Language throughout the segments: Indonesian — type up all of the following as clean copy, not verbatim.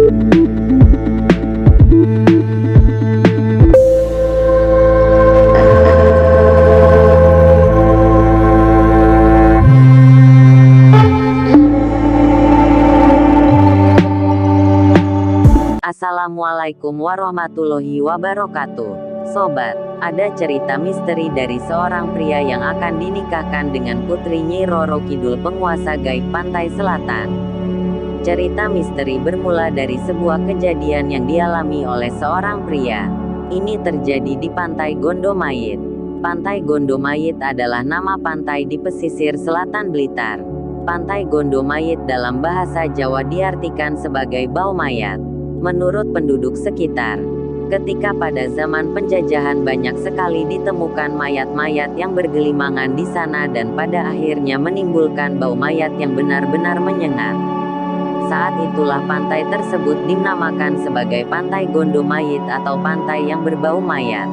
Assalamualaikum warahmatullahi wabarakatuh. Sobat, ada cerita misteri dari seorang pria yang akan dinikahkan dengan putri Nyi Roro Kidul, penguasa gaib pantai selatan. Cerita misteri bermula dari sebuah kejadian yang dialami oleh seorang pria. Ini terjadi di Pantai Gondomayit. Pantai Gondomayit adalah nama pantai di pesisir selatan Blitar. Pantai Gondomayit dalam bahasa Jawa diartikan sebagai bau mayat. Menurut penduduk sekitar, ketika pada zaman penjajahan banyak sekali ditemukan mayat-mayat yang bergelimangan di sana dan pada akhirnya menimbulkan bau mayat yang benar-benar menyengat. Saat itulah pantai tersebut dinamakan sebagai Pantai Gondomayit atau pantai yang berbau mayat.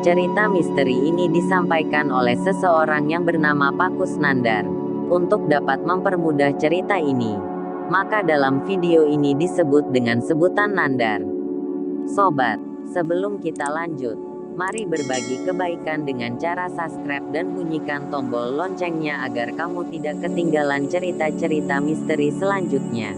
Cerita misteri ini disampaikan oleh seseorang yang bernama Pakus Nandar. Untuk dapat mempermudah cerita ini, maka dalam video ini disebut dengan sebutan Nandar. Sobat, sebelum kita lanjut, mari berbagi kebaikan dengan cara subscribe dan bunyikan tombol loncengnya agar kamu tidak ketinggalan cerita-cerita misteri selanjutnya.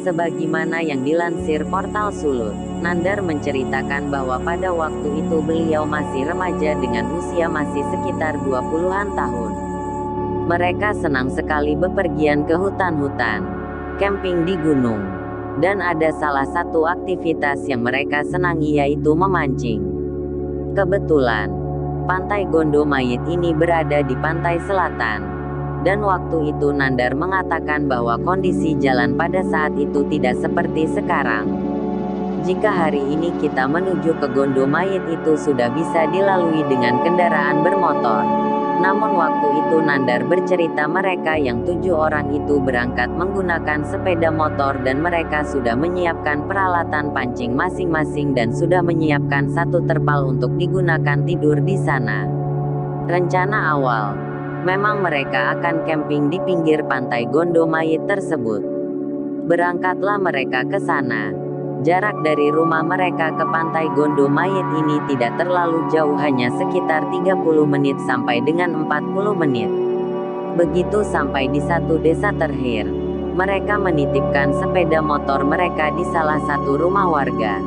Sebagaimana yang dilansir Portal Sulut, Nandar menceritakan bahwa pada waktu itu beliau masih remaja dengan usia masih sekitar 20-an tahun. Mereka senang sekali bepergian ke hutan-hutan, camping di gunung, dan ada salah satu aktivitas yang mereka senangi yaitu memancing. Kebetulan, Pantai Gondomayit ini berada di pantai selatan, dan waktu itu Nandar mengatakan bahwa kondisi jalan pada saat itu tidak seperti sekarang. Jika hari ini kita menuju ke Gondomayit itu sudah bisa dilalui dengan kendaraan bermotor. Namun waktu itu Nandar bercerita mereka yang 7 orang itu berangkat menggunakan sepeda motor dan mereka sudah menyiapkan peralatan pancing masing-masing dan sudah menyiapkan satu terpal untuk digunakan tidur di sana. Rencana awal, memang mereka akan camping di pinggir Pantai Gondomayit tersebut. Berangkatlah mereka ke sana. Jarak dari rumah mereka ke Pantai Gondomayit ini tidak terlalu jauh, hanya sekitar 30 menit sampai dengan 40 menit. Begitu sampai di satu desa terakhir, mereka menitipkan sepeda motor mereka di salah satu rumah warga.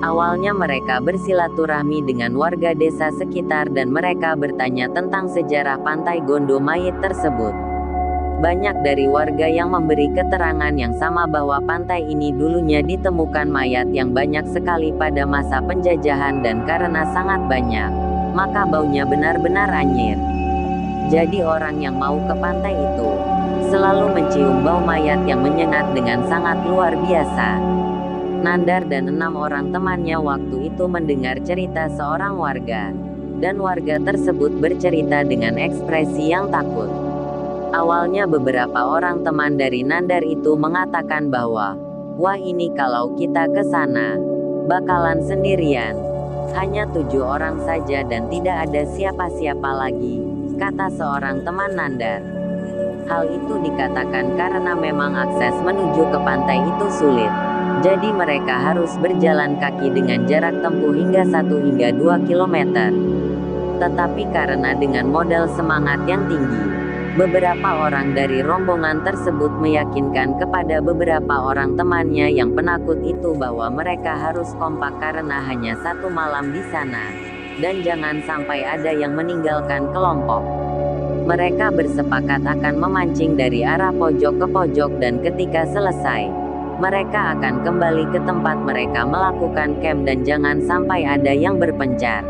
Awalnya mereka bersilaturahmi dengan warga desa sekitar dan mereka bertanya tentang sejarah Pantai Gondomayit tersebut. Banyak dari warga yang memberi keterangan yang sama bahwa pantai ini dulunya ditemukan mayat yang banyak sekali pada masa penjajahan dan karena sangat banyak, maka baunya benar-benar anyir. Jadi orang yang mau ke pantai itu selalu mencium bau mayat yang menyengat dengan sangat luar biasa. Nandar dan 6 orang temannya waktu itu mendengar cerita seorang warga, dan warga tersebut bercerita dengan ekspresi yang takut. Awalnya beberapa orang teman dari Nandar itu mengatakan bahwa, wah ini kalau kita ke sana, bakalan sendirian. Hanya 7 orang saja dan tidak ada siapa-siapa lagi, kata seorang teman Nandar. Hal itu dikatakan karena memang akses menuju ke pantai itu sulit. Jadi mereka harus berjalan kaki dengan jarak tempuh hingga 1 hingga 2 km. Tetapi karena dengan modal semangat yang tinggi, beberapa orang dari rombongan tersebut meyakinkan kepada beberapa orang temannya yang penakut itu bahwa mereka harus kompak karena hanya 1 malam di sana, dan jangan sampai ada yang meninggalkan kelompok. Mereka bersepakat akan memancing dari arah pojok ke pojok dan ketika selesai, mereka akan kembali ke tempat mereka melakukan camp dan jangan sampai ada yang berpencar.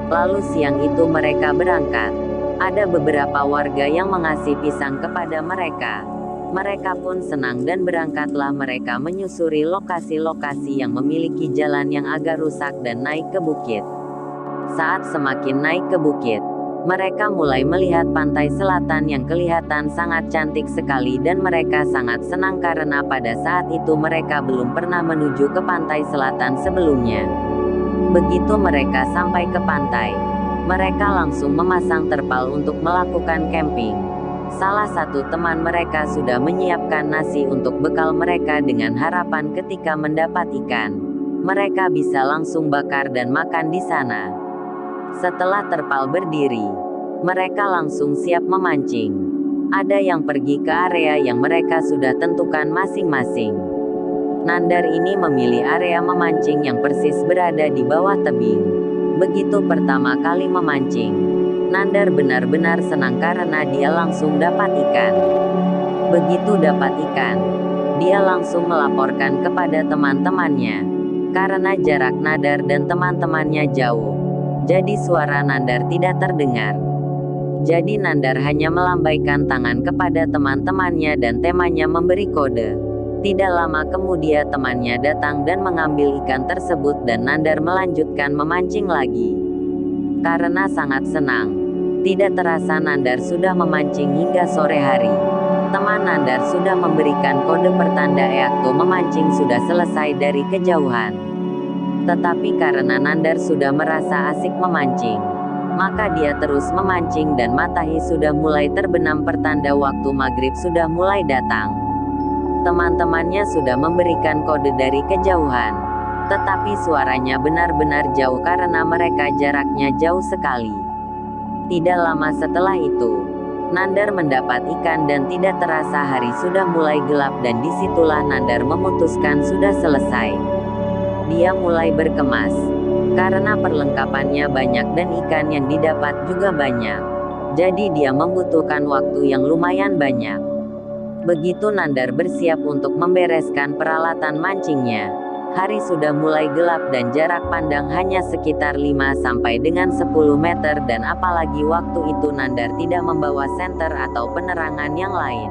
Lalu siang itu mereka berangkat. Ada beberapa warga yang mengasih pisang kepada mereka. Mereka pun senang dan berangkatlah mereka menyusuri lokasi-lokasi yang memiliki jalan yang agak rusak dan naik ke bukit. Saat semakin naik ke bukit, mereka mulai melihat pantai selatan yang kelihatan sangat cantik sekali dan mereka sangat senang karena pada saat itu mereka belum pernah menuju ke pantai selatan sebelumnya. Begitu mereka sampai ke pantai, mereka langsung memasang terpal untuk melakukan camping. Salah satu teman mereka sudah menyiapkan nasi untuk bekal mereka dengan harapan ketika mendapat ikan, mereka bisa langsung bakar dan makan di sana. Setelah terpal berdiri, mereka langsung siap memancing. Ada yang pergi ke area yang mereka sudah tentukan masing-masing. Nandar ini memilih area memancing yang persis berada di bawah tebing. Begitu pertama kali memancing, Nandar benar-benar senang karena dia langsung dapat ikan. Begitu dapat ikan, dia langsung melaporkan kepada teman-temannya. Karena jarak Nandar dan teman-temannya jauh, jadi suara Nandar tidak terdengar. Jadi Nandar hanya melambaikan tangan kepada teman-temannya dan temannya memberi kode. Tidak lama kemudian temannya datang dan mengambil ikan tersebut dan Nandar melanjutkan memancing lagi. Karena sangat senang, tidak terasa Nandar sudah memancing hingga sore hari. Teman Nandar sudah memberikan kode pertanda waktu memancing sudah selesai dari kejauhan. Tetapi karena Nandar sudah merasa asik memancing, maka dia terus memancing dan matahari sudah mulai terbenam pertanda waktu maghrib sudah mulai datang. Teman-temannya sudah memberikan kode dari kejauhan, tetapi suaranya benar-benar jauh karena mereka jaraknya jauh sekali. Tidak lama setelah itu, Nandar mendapat ikan dan tidak terasa hari sudah mulai gelap dan disitulah Nandar memutuskan sudah selesai. Dia mulai berkemas, karena perlengkapannya banyak dan ikan yang didapat juga banyak. Jadi dia membutuhkan waktu yang lumayan banyak. Begitu Nandar bersiap untuk membereskan peralatan mancingnya, hari sudah mulai gelap dan jarak pandang hanya sekitar 5 sampai dengan 10 meter dan apalagi waktu itu Nandar tidak membawa senter atau penerangan yang lain.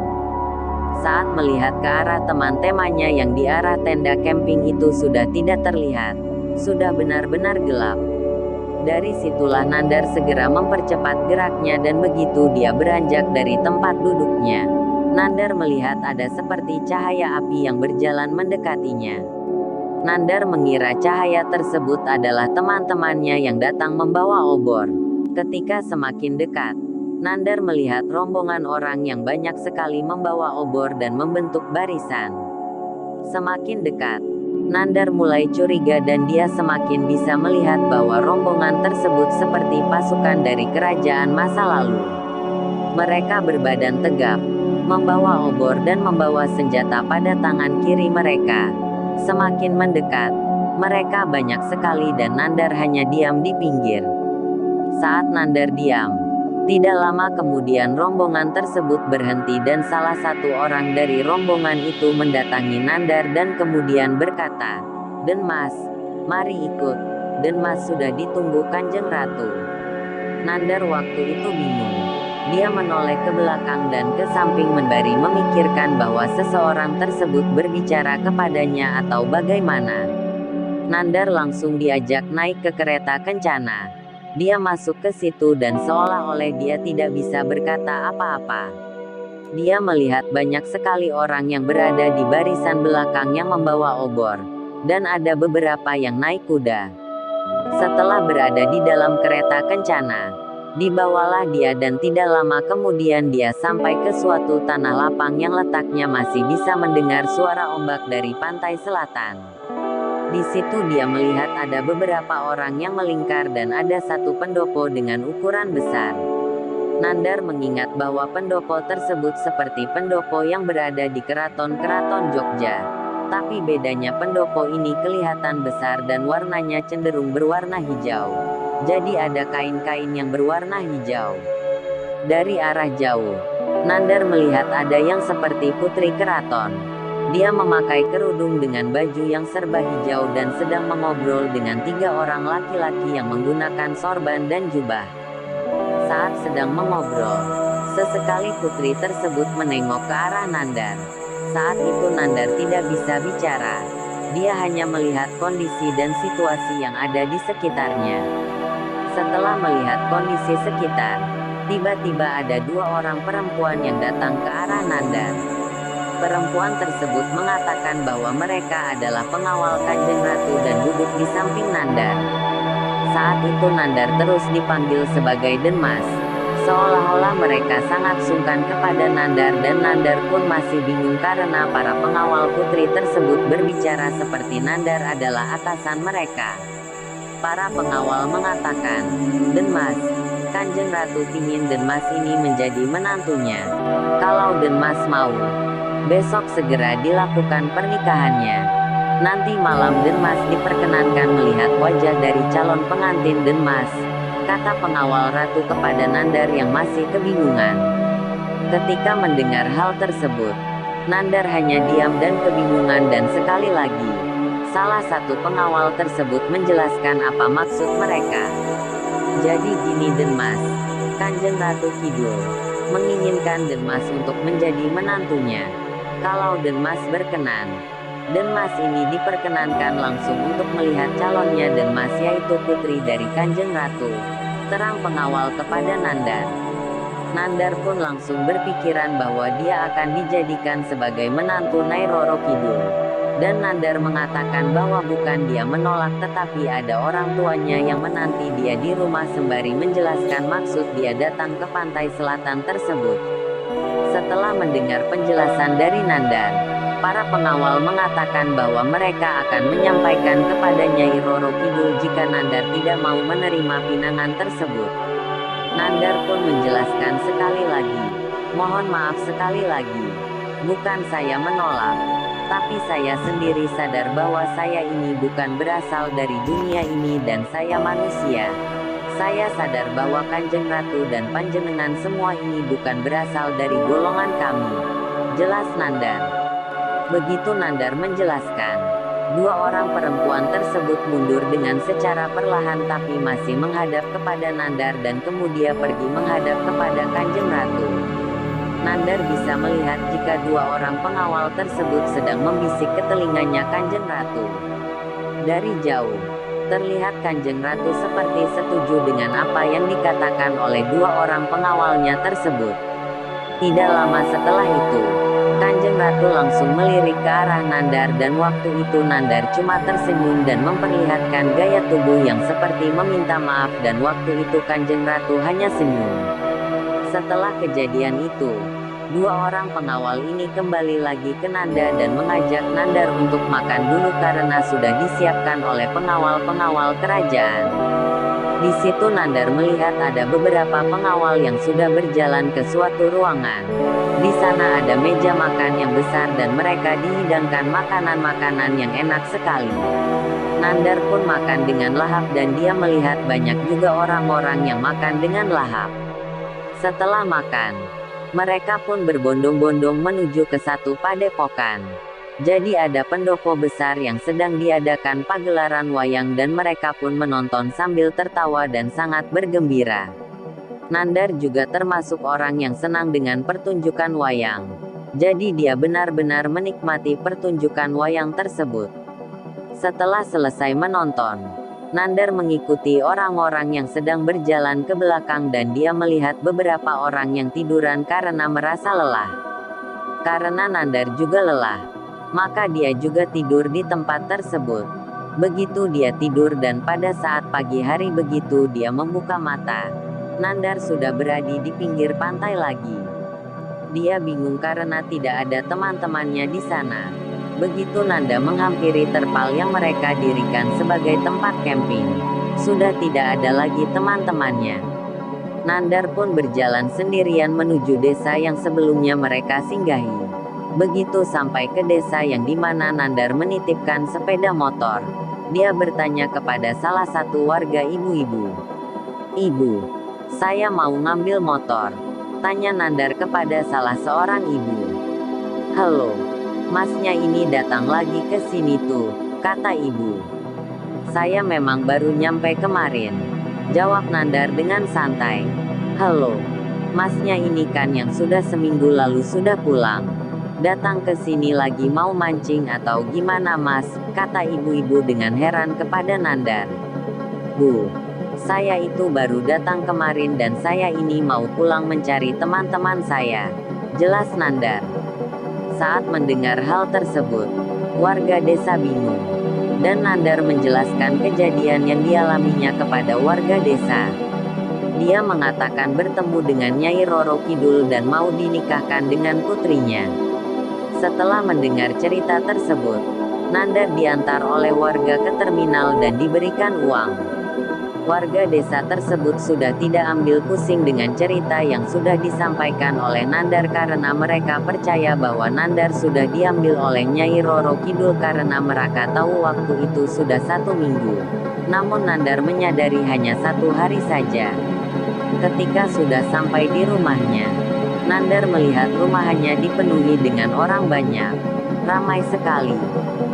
Saat melihat ke arah teman-temannya yang di arah tenda camping itu sudah tidak terlihat, sudah benar-benar gelap. Dari situlah Nandar segera mempercepat geraknya dan begitu dia beranjak dari tempat duduknya, Nandar melihat ada seperti cahaya api yang berjalan mendekatinya. Nandar mengira cahaya tersebut adalah teman-temannya yang datang membawa obor. Ketika semakin dekat, Nandar melihat rombongan orang yang banyak sekali membawa obor dan membentuk barisan. Semakin dekat, Nandar mulai curiga dan dia semakin bisa melihat bahwa rombongan tersebut seperti pasukan dari kerajaan masa lalu. Mereka berbadan tegap, membawa obor dan membawa senjata pada tangan kiri mereka. Semakin mendekat, mereka banyak sekali dan Nandar hanya diam di pinggir. Saat Nandar diam, tidak lama kemudian rombongan tersebut berhenti dan salah satu orang dari rombongan itu mendatangi Nandar dan kemudian berkata, "Den Mas, mari ikut. Den Mas sudah ditunggu Kanjeng Ratu." Nandar waktu itu bingung. Dia menoleh ke belakang dan ke samping membari memikirkan bahwa seseorang tersebut berbicara kepadanya atau bagaimana. Nandar langsung diajak naik ke kereta kencana. Dia masuk ke situ dan seolah-olah dia tidak bisa berkata apa-apa. Dia melihat banyak sekali orang yang berada di barisan belakang yang membawa obor, dan ada beberapa yang naik kuda. Setelah berada di dalam kereta kencana, dibawalah dia dan tidak lama kemudian dia sampai ke suatu tanah lapang yang letaknya masih bisa mendengar suara ombak dari pantai selatan. Di situ dia melihat ada beberapa orang yang melingkar dan ada satu pendopo dengan ukuran besar. Nandar mengingat bahwa pendopo tersebut seperti pendopo yang berada di keraton-keraton Jogja. Tapi bedanya pendopo ini kelihatan besar dan warnanya cenderung berwarna hijau. Jadi ada kain-kain yang berwarna hijau. Dari arah jauh, Nandar melihat ada yang seperti putri keraton. Dia memakai kerudung dengan baju yang serba hijau dan sedang mengobrol dengan 3 orang laki-laki yang menggunakan sorban dan jubah. Saat sedang mengobrol, sesekali putri tersebut menengok ke arah Nandar. Saat itu Nandar tidak bisa bicara. Dia hanya melihat kondisi dan situasi yang ada di sekitarnya. Setelah melihat kondisi sekitar, tiba-tiba ada 2 orang perempuan yang datang ke arah Nandar. Perempuan tersebut mengatakan bahwa mereka adalah pengawal Kanjeng Ratu dan duduk di samping Nandar. Saat itu Nandar terus dipanggil sebagai Den Mas. Seolah-olah mereka sangat sungkan kepada Nandar dan Nandar pun masih bingung karena para pengawal putri tersebut berbicara seperti Nandar adalah atasan mereka. Para pengawal mengatakan, "Denmas, Kanjeng Ratu pingin Denmas ini menjadi menantunya. Kalau Denmas mau, besok segera dilakukan pernikahannya. Nanti malam Denmas diperkenankan melihat wajah dari calon pengantin Denmas," kata pengawal ratu kepada Nandar yang masih kebingungan. Ketika mendengar hal tersebut, Nandar hanya diam dan kebingungan dan sekali lagi, salah satu pengawal tersebut menjelaskan apa maksud mereka. "Jadi gini Denmas, Kanjeng Ratu Kidul menginginkan Denmas untuk menjadi menantunya. Kalau Denmas berkenan, Denmas ini diperkenankan langsung untuk melihat calonnya Denmas yaitu putri dari Kanjeng Ratu," terang pengawal kepada Nandar. Nandar pun langsung berpikiran bahwa dia akan dijadikan sebagai menantu Nyai Roro Kidul. Dan Nandar mengatakan bahwa bukan dia menolak tetapi ada orang tuanya yang menanti dia di rumah sembari menjelaskan maksud dia datang ke pantai selatan tersebut. Setelah mendengar penjelasan dari Nandar, para pengawal mengatakan bahwa mereka akan menyampaikan kepada Nyai Roro Kidul jika Nandar tidak mau menerima pinangan tersebut. Nandar pun menjelaskan sekali lagi, "Mohon maaf sekali lagi, bukan saya menolak, tapi saya sendiri sadar bahwa saya ini bukan berasal dari dunia ini dan saya manusia. Saya sadar bahwa Kanjeng Ratu dan panjenengan semua ini bukan berasal dari golongan kami," jelas Nandar. Begitu Nandar menjelaskan, dua orang perempuan tersebut mundur dengan secara perlahan tapi masih menghadap kepada Nandar dan kemudian pergi menghadap kepada Kanjeng Ratu. Nandar bisa melihat jika dua orang pengawal tersebut sedang membisik ke telinganya Kanjeng Ratu. Dari jauh, terlihat Kanjeng Ratu seperti setuju dengan apa yang dikatakan oleh dua orang pengawalnya tersebut. Tidak lama setelah itu, Kanjeng Ratu langsung melirik ke arah Nandar dan waktu itu Nandar cuma tersenyum dan memperlihatkan gaya tubuh yang seperti meminta maaf dan waktu itu Kanjeng Ratu hanya senyum. Setelah kejadian itu, dua orang pengawal ini kembali lagi ke Nandar dan mengajak Nandar untuk makan dulu karena sudah disiapkan oleh pengawal-pengawal kerajaan. Di situ Nandar melihat ada beberapa pengawal yang sudah berjalan ke suatu ruangan. Di sana ada meja makan yang besar dan mereka dihidangkan makanan-makanan yang enak sekali. Nandar pun makan dengan lahap dan dia melihat banyak juga orang-orang yang makan dengan lahap. Setelah makan, mereka pun berbondong-bondong menuju ke satu padepokan. Jadi ada pendopo besar yang sedang diadakan pagelaran wayang dan mereka pun menonton sambil tertawa dan sangat bergembira. Nandar juga termasuk orang yang senang dengan pertunjukan wayang. Jadi dia benar-benar menikmati pertunjukan wayang tersebut. Setelah selesai menonton, Nandar mengikuti orang-orang yang sedang berjalan ke belakang dan dia melihat beberapa orang yang tiduran karena merasa lelah. Karena Nandar juga lelah, maka dia juga tidur di tempat tersebut. Begitu dia tidur dan pada saat pagi hari begitu dia membuka mata, Nandar sudah berada di pinggir pantai lagi. Dia bingung karena tidak ada teman-temannya di sana. Begitu Nanda menghampiri terpal yang mereka dirikan sebagai tempat camping, sudah tidak ada lagi teman-temannya. Nandar pun berjalan sendirian menuju desa yang sebelumnya mereka singgahi. Begitu sampai ke desa yang dimana Nandar menitipkan sepeda motor, dia bertanya kepada salah satu warga ibu-ibu. "Ibu, saya mau ngambil motor," tanya Nandar kepada salah seorang ibu. "Halo, masnya ini datang lagi ke sini tuh," kata ibu. "Saya memang baru nyampe kemarin," jawab Nandar dengan santai. "Halo, masnya ini kan yang sudah seminggu lalu sudah pulang. Datang ke sini lagi mau mancing atau gimana mas?" kata ibu-ibu dengan heran kepada Nandar. "Bu, saya itu baru datang kemarin dan saya ini mau pulang mencari teman-teman saya," jelas Nandar. Saat mendengar hal tersebut, warga desa bingung. Dan Nandar menjelaskan kejadian yang dialaminya kepada warga desa. Dia mengatakan bertemu dengan Nyai Roro Kidul dan mau dinikahkan dengan putrinya. Setelah mendengar cerita tersebut, Nandar diantar oleh warga ke terminal dan diberikan uang. Warga desa tersebut sudah tidak ambil pusing dengan cerita yang sudah disampaikan oleh Nandar karena mereka percaya bahwa Nandar sudah diambil oleh Nyai Roro Kidul karena mereka tahu waktu itu sudah 1 minggu. Namun Nandar menyadari hanya 1 hari saja. Ketika sudah sampai di rumahnya, Nandar melihat rumahnya dipenuhi dengan orang banyak. Ramai sekali.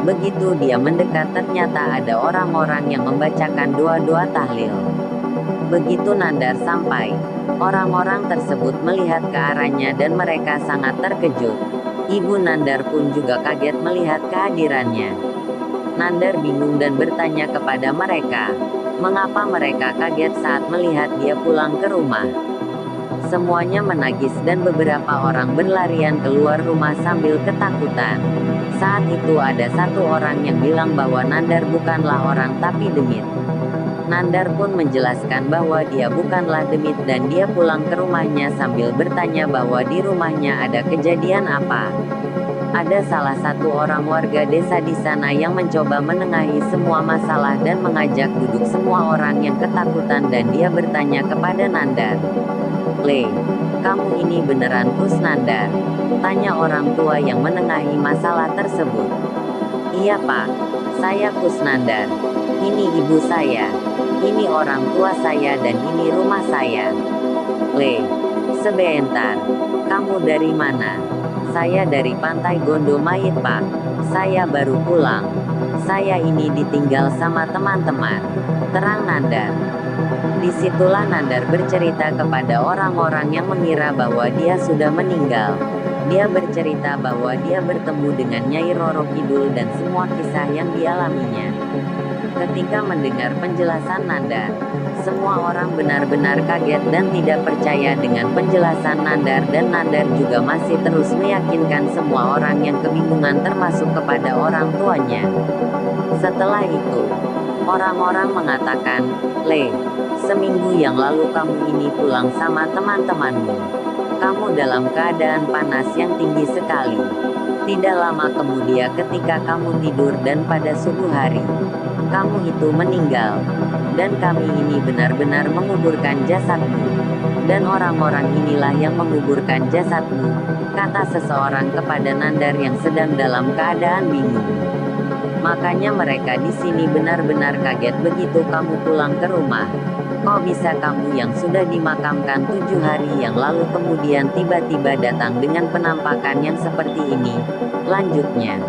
Begitu dia mendekat ternyata ada orang-orang yang membacakan doa-doa tahlil. Begitu Nandar sampai, orang-orang tersebut melihat ke arahnya dan mereka sangat terkejut. Ibu Nandar pun juga kaget melihat kehadirannya. Nandar bingung dan bertanya kepada mereka, mengapa mereka kaget saat melihat dia pulang ke rumah. Semuanya menangis dan beberapa orang berlarian keluar rumah sambil ketakutan. Saat itu ada 1 orang yang bilang bahwa Nandar bukanlah orang tapi demit. Nandar pun menjelaskan bahwa dia bukanlah demit dan dia pulang ke rumahnya sambil bertanya bahwa di rumahnya ada kejadian apa. Ada salah 1 orang warga desa di sana yang mencoba menengahi semua masalah dan mengajak duduk semua orang yang ketakutan dan dia bertanya kepada Nandar. "Le, kamu ini beneran Kus Nandar?" tanya orang tua yang menengahi masalah tersebut. "Iya Pak, saya Kus Nandar. Ini ibu saya, ini orang tua saya dan ini rumah saya." "Le, sebentar, kamu dari mana?" "Saya dari Pantai Gondomayit Pak, saya baru pulang. Saya ini ditinggal sama teman-teman," terang Nandar. Disitulah Nandar bercerita kepada orang-orang yang mengira bahwa dia sudah meninggal. Dia bercerita bahwa dia bertemu dengan Nyai Roro Kidul dan semua kisah yang dialaminya. Ketika mendengar penjelasan Nandar, semua orang benar-benar kaget dan tidak percaya dengan penjelasan Nandar dan Nandar juga masih terus meyakinkan semua orang yang kebingungan termasuk kepada orang tuanya. Setelah itu, orang-orang mengatakan, "Le, seminggu yang lalu kamu ini pulang sama teman-temanmu. Kamu dalam keadaan panas yang tinggi sekali. Tidak lama kemudian ketika kamu tidur dan pada subuh hari, kamu itu meninggal. Dan kami ini benar-benar menguburkan jasadmu. Dan orang-orang inilah yang menguburkan jasadmu," kata seseorang kepada Nandar yang sedang dalam keadaan bingung. "Makanya mereka di sini benar-benar kaget begitu kamu pulang ke rumah. Kok bisa kamu yang sudah dimakamkan 7 hari yang lalu kemudian tiba-tiba datang dengan penampakan yang seperti ini?" lanjutnya.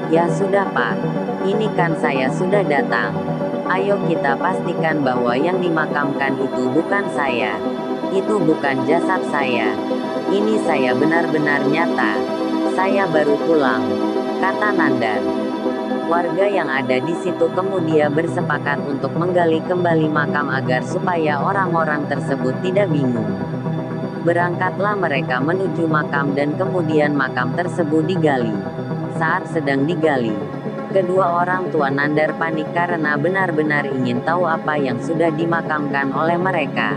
"Ya sudah Pak, ini kan saya sudah datang. Ayo kita pastikan bahwa yang dimakamkan itu bukan saya. Itu bukan jasad saya. Ini saya benar-benar nyata. Saya baru pulang," kata Nandar. Warga yang ada di situ kemudian bersepakat untuk menggali kembali makam agar supaya orang-orang tersebut tidak bingung. Berangkatlah mereka menuju makam dan kemudian makam tersebut digali. Saat sedang digali, kedua orang tua Nandar panik karena benar-benar ingin tahu apa yang sudah dimakamkan oleh mereka.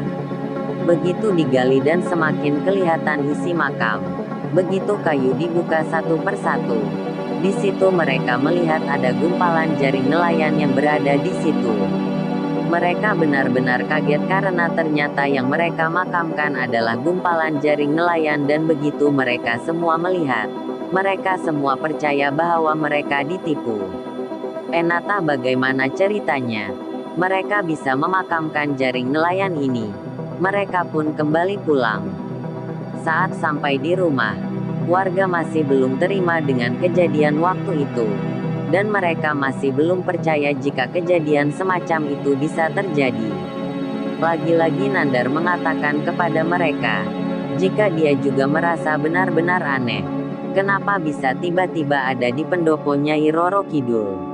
Begitu digali dan semakin kelihatan isi makam. Begitu kayu dibuka satu persatu. Di situ mereka melihat ada gumpalan jaring nelayan yang berada di situ. Mereka benar-benar kaget karena ternyata yang mereka makamkan adalah gumpalan jaring nelayan dan begitu mereka semua melihat, mereka semua percaya bahwa mereka ditipu. Entah bagaimana ceritanya, mereka bisa memakamkan jaring nelayan ini. Mereka pun kembali pulang. Saat sampai di rumah, warga masih belum terima dengan kejadian waktu itu. Dan mereka masih belum percaya jika kejadian semacam itu bisa terjadi. Lagi-lagi Nandar mengatakan kepada mereka, jika dia juga merasa benar-benar aneh. Kenapa bisa tiba-tiba ada di pendopo Nyai Roro Kidul?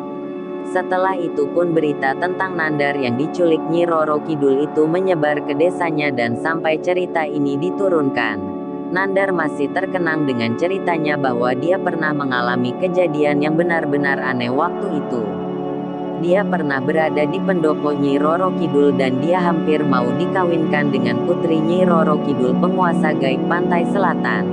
Setelah itu pun berita tentang Nandar yang diculik Nyi Roro Kidul itu menyebar ke desanya dan sampai cerita ini diturunkan. Nandar masih terkenang dengan ceritanya bahwa dia pernah mengalami kejadian yang benar-benar aneh waktu itu. Dia pernah berada di pendopo Nyi Roro Kidul dan dia hampir mau dikawinkan dengan putri Nyi Roro Kidul, penguasa gaib pantai selatan.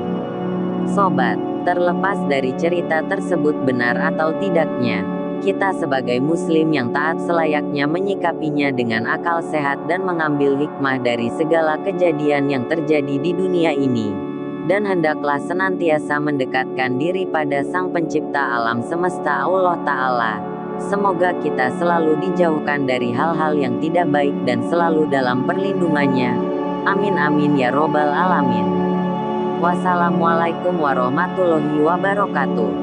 Sobat, terlepas dari cerita tersebut benar atau tidaknya, kita sebagai muslim yang taat selayaknya menyikapinya dengan akal sehat dan mengambil hikmah dari segala kejadian yang terjadi di dunia ini. Dan hendaklah senantiasa mendekatkan diri pada Sang Pencipta alam semesta Allah Ta'ala. Semoga kita selalu dijauhkan dari hal-hal yang tidak baik dan selalu dalam perlindungannya. Amin amin ya robbal alamin. Wassalamualaikum warahmatullahi wabarakatuh.